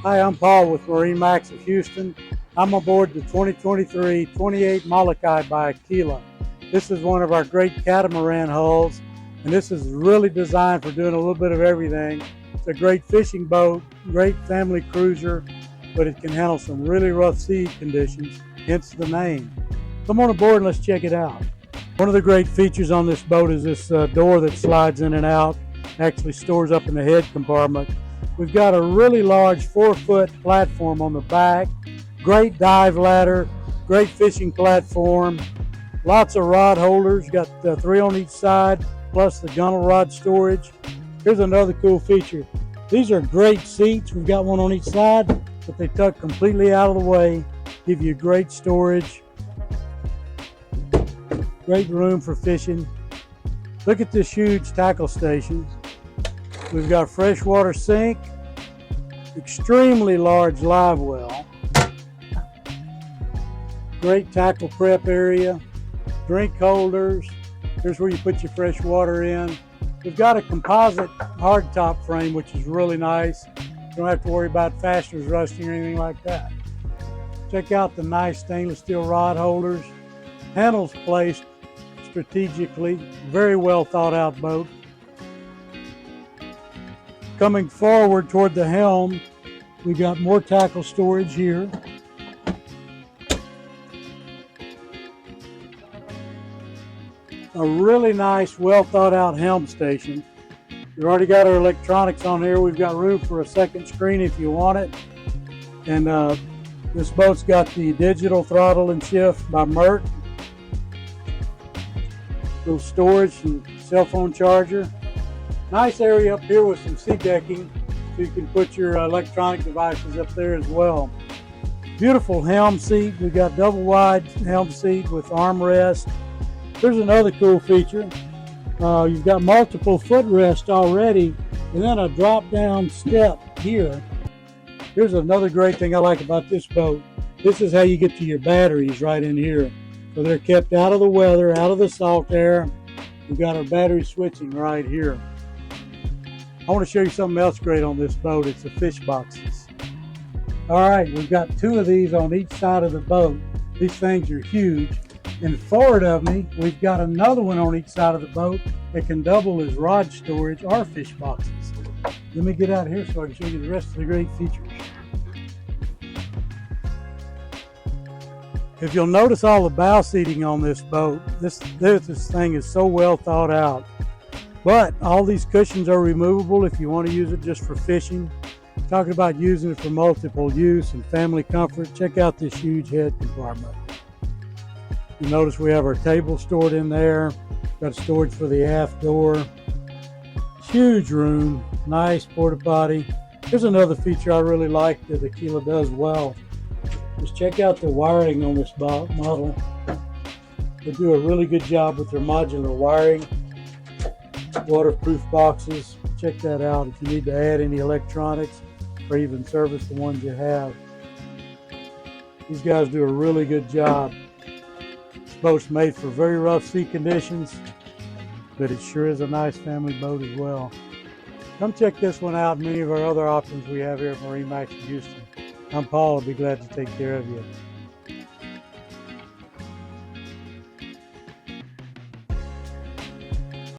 Hi, I'm Paul with MarineMax of Houston. I'm aboard the 2023 28 Molokai by Aquila. This is one of our great catamaran hulls, and this is really designed for doing a little bit of everything. It's a great fishing boat, great family cruiser, but it can handle some really rough sea conditions, hence the name. Come on aboard and let's check it out. One of the great features on this boat is this door that slides in and out, actually stores up in the head compartment. We've got a really large 4-foot platform on the back, great dive ladder, great fishing platform, lots of rod holders, got 3 on each side, plus the gunnel rod storage. Here's another cool feature. These are great seats. We've got one on each side, but they tuck completely out of the way, give you great storage, great room for fishing. Look at this huge tackle station. We've got freshwater sink, extremely large live well, great tackle prep area, drink holders. Here's where you put your fresh water in. We've got a composite hardtop frame, which is really nice. You don't have to worry about fasteners rusting or anything like that. Check out the nice stainless steel rod holders. Handles placed strategically, very well thought out boat. Coming forward toward the helm, we got more tackle storage here. A really nice, well thought out helm station. We've already got our electronics on here. We've got room for a second screen if you want it. And this boat's got the digital throttle and shift by Merc. Little storage and cell phone charger. Nice area up here with some sea decking, so you can put your electronic devices up there as well. Beautiful helm seat. We've got double wide helm seat with armrest. Here's another cool feature. You've got multiple footrest already, and then a drop down step here. Here's another great thing I like about this boat. This is how you get to your batteries right in here. So they're kept out of the weather, out of the salt air. We've got our battery switching right here. I want to show you something else great on this boat. It's the fish boxes. All right, we've got 2 of these on each side of the boat. These things are huge. And forward of me, we've got another one on each side of the boat that can double as rod storage or fish boxes. Let me get out here so I can show you the rest of the great features. If you'll notice all the bow seating on this boat, this thing is so well thought out. But all these cushions are removable if you want to use it just for fishing. Talking about using it for multiple use and family comfort, check out this huge head compartment. You notice we have our table stored in there. Got storage for the aft door. Huge room, nice porta potty. Here's another feature I really like that Aquila does well. Just check out the wiring on this model. They do a really good job with their modular wiring. Waterproof boxes, check that out if you need to add any electronics or even service the ones you have. These guys do a really good job. This boat's made for very rough sea conditions, but it sure is a nice family boat as well. Come check this one out and many of our other options we have here at MarineMax in Houston. I'm Paul. I'll be glad to take care of you.